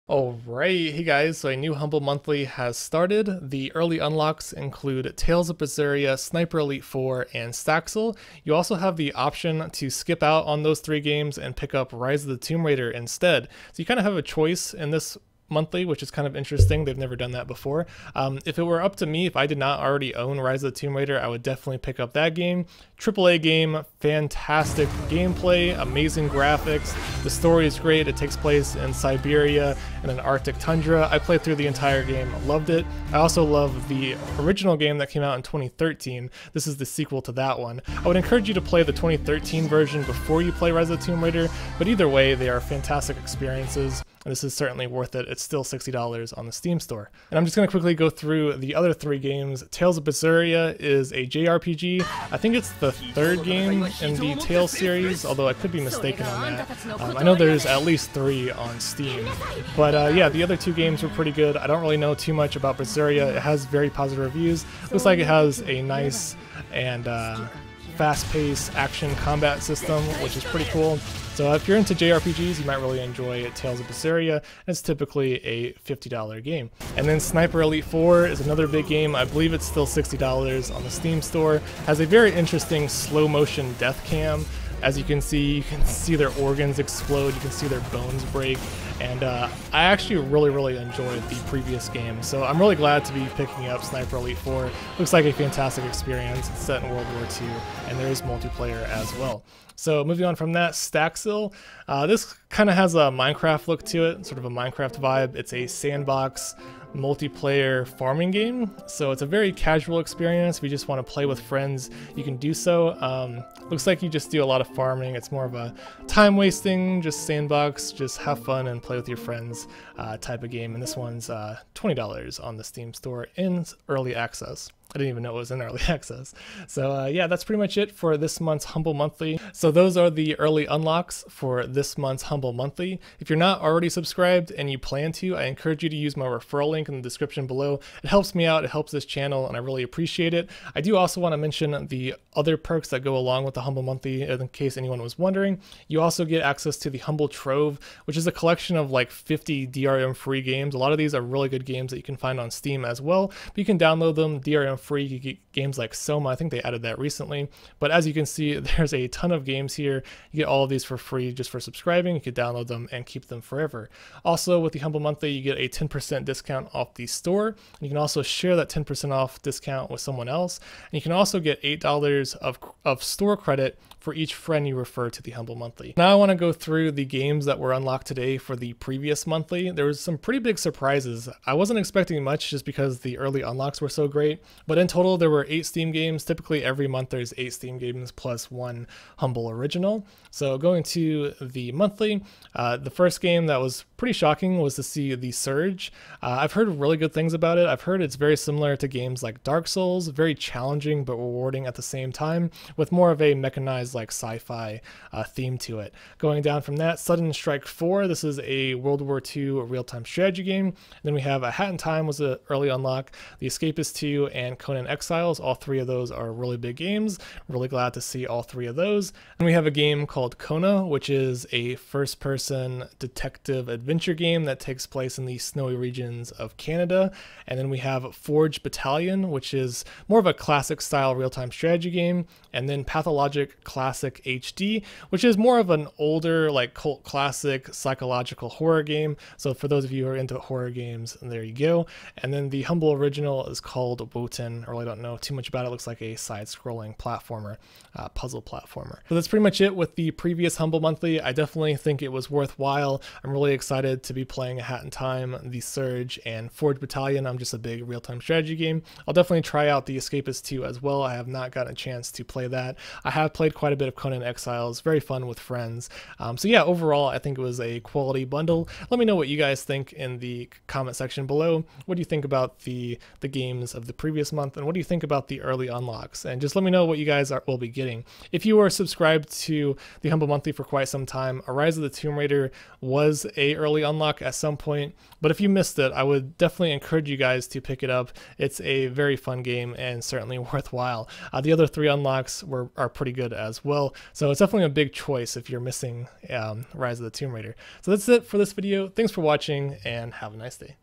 Alright, hey guys, so a new Humble Monthly has started. The early unlocks include Tales of Berseria, Sniper Elite 4, and Staxel. You also have the option to skip out on those three games and pick up Rise of the Tomb Raider instead. So you kind of have a choice in this monthly, which is kind of interesting. They've never done that before. If it were up to me, if I did not already own Rise of the Tomb Raider, I would definitely pick up that game. AAA game, fantastic gameplay, amazing graphics. The story is great. It takes place in Siberia in an Arctic tundra. I played through the entire game, loved it. I also love the original game that came out in 2013. This is the sequel to that one. I would encourage you to play the 2013 version before you play Rise of the Tomb Raider, but either way, they are fantastic experiences. And this is certainly worth it. It's still $60 on the Steam store. And I'm just going to quickly go through the other three games. Tales of Berseria is a JRPG. I think it's the third game in the Tales series, although I could be mistaken on that. I know there's at least 3 on Steam. But yeah, the other two games were pretty good. I don't really know too much about Berseria. It has very positive reviews. Looks like it has a nice and fast-paced action combat system, which is pretty cool. So if you're into JRPGs, you might really enjoy Tales of Berseria. It's typically a $50 game. And then Sniper Elite 4 is another big game. I believe it's still $60 on the Steam store. Has a very interesting slow-motion death cam. As you can see their organs explode, you can see their bones break, and I actually really enjoyed the previous game, so I'm really glad to be picking up Sniper Elite 4. Looks like a fantastic experience. It's set in World War II, and there is multiplayer as well. So moving on from that, Staxel. This kind of has a Minecraft look to it, sort of a Minecraft vibe. It's a sandbox multiplayer farming game, so it's a very casual experience. If you just want to play with friends, you can do so. Looks like you just do a lot of farming. It's more of a time wasting, just sandbox, just have fun and play with your friends type of game. And this one's $20 on the Steam store in early access. I didn't even know it was in early access. So yeah, that's pretty much it for this month's Humble Monthly. So those are the early unlocks for this month's Humble Monthly. If you're not already subscribed and you plan to, I encourage you to use my referral link in the description below. It helps me out, it helps this channel, and I really appreciate it. I do also want to mention the other perks that go along with the Humble Monthly, in case anyone was wondering. You also get access to the Humble Trove, which is a collection of like 50 DRM free games. A lot of these are really good games that you can find on Steam as well, but you can download them DRM free. You get games like Soma. I think they added that recently, but as you can see, there's a ton of games here. You get all of these for free just for subscribing. You can download them and keep them forever. Also, with the Humble Monthly, you get a 10% discount off the store, and you can also share that 10% off discount with someone else, and you can also get $8 of store credit for each friend you refer to the Humble Monthly. Now I want to go through the games that were unlocked today for the previous monthly. There was some pretty big surprises. I wasn't expecting much just because the early unlocks were so great, but in total there were 8 Steam games. Typically every month there's 8 Steam games plus 1 Humble original. So going to the monthly, the first game that was pretty shocking was to see The Surge. I've heard really good things about it. I've heard it's very similar to games like Dark Souls, very challenging but rewarding at the same time, with more of a mechanized like sci-fi theme to it. Going down from that, Sudden Strike 4. This is a World War II real-time strategy game. And then we have A Hat in Time was an early unlock, The Escapist 2, and Conan Exiles. All 3 of those are really big games. Really glad to see all 3 of those. And we have a game called Kona, which is a first-person detective adventure game that takes place in the snowy regions of Canada. And then we have Forge Battalion, which is more of a classic-style real-time strategy game. And then Pathologic Classic HD, which is more of an older, like cult classic psychological horror game. So for those of you who are into horror games, there you go. And then the Humble original is called Wotan. I really don't know too much about it. It looks like a side-scrolling platformer, puzzle platformer. So that's pretty much it with the previous Humble Monthly. I definitely think it was worthwhile. I'm really excited to be playing A Hat in Time, The Surge, and Forge Battalion. I'm just a big real-time strategy game. I'll definitely try out The Escapist 2 as well. I have not gotten a chance to play that. I have played quite a bit of Conan Exiles, very fun with friends. So yeah, overall, I think it was a quality bundle. Let me know what you guys think in the comment section below. What do you think about the games of the previous month, and what do you think about the early unlocks? And just let me know what you guys will be getting. If you are subscribed to the Humble Monthly for quite some time, Rise of the Tomb Raider was a early unlock at some point, but if you missed it, I would definitely encourage you guys to pick it up. It's a very fun game and certainly worthwhile. The other 3 unlocks are pretty good as well, so it's definitely a big choice if you're missing Rise of the Tomb Raider. So that's it for this video. Thanks for watching and have a nice day.